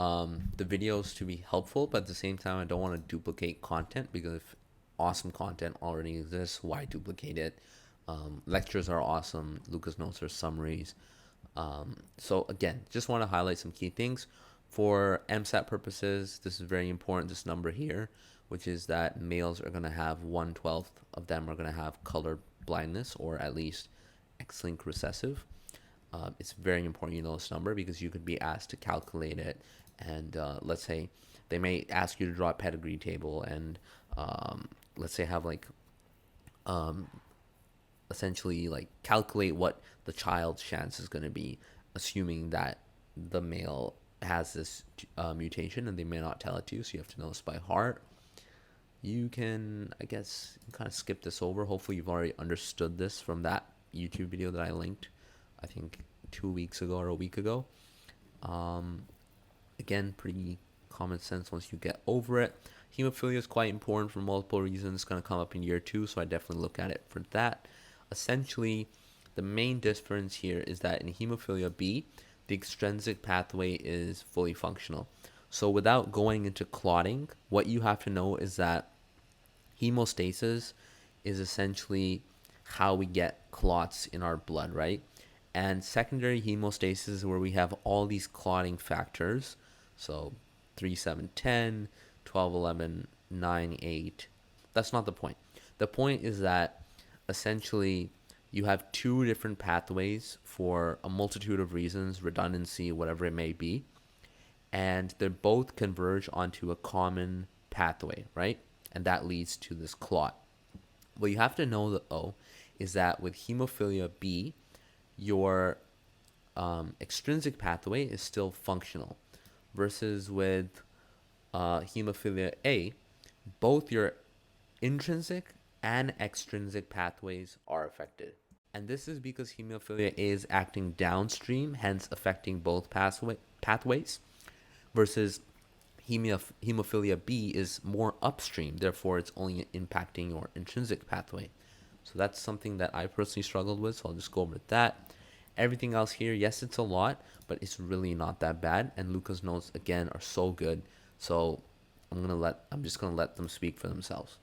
the videos to be helpful, but at the same time, I don't want to duplicate content because if awesome content already exists, why duplicate it? Lectures are awesome. Lucas notes are summaries. So again, just want to highlight some key things for MSAT purposes. This is very important. This number here, which is that males are going to have 1/12 of them are going to have color blindness or at least X-linked recessive. It's very important you know this number because you could be asked to calculate it, and let's say they may ask you to draw a pedigree table, and let's say have like um, essentially like calculate what the child's chance is going to be, assuming that the male has this mutation, and they may not tell it to you, so you have to know this by heart. You can, I guess, kind of skip this over. Hopefully, you've already understood this from that YouTube video that I linked, I think 2 weeks ago or a week ago. Um, Again, pretty common sense once you get over it. Hemophilia is quite important for multiple reasons. It's going to come up in year 2, so I definitely look at it for that. Essentially, the main difference here is that in hemophilia B, the extrinsic pathway is fully functional. So without going into clotting, what you have to know is that hemostasis is essentially how we get clots in our blood, right? And secondary hemostasis is where we have all these clotting factors. So 3, 7, 10, 12, 11, 9, 8. That's not the point. The point is that essentially you have two different pathways for a multitude of reasons, redundancy, whatever it may be, and they both converge onto a common pathway, right? And that leads to this clot. What you have to know, though, is that with hemophilia B, your extrinsic pathway is still functional, versus with hemophilia A, both your intrinsic and extrinsic pathways are affected. And this is because hemophilia A is acting downstream, hence affecting both pathways, versus hemophilia B is more upstream, therefore it's only impacting your intrinsic pathway. So that's something that I personally struggled with, so I'll just go over that. Everything else here, yes, it's a lot, but it's really not that bad. And Luca's notes again are so good. So I'm just gonna let them speak for themselves.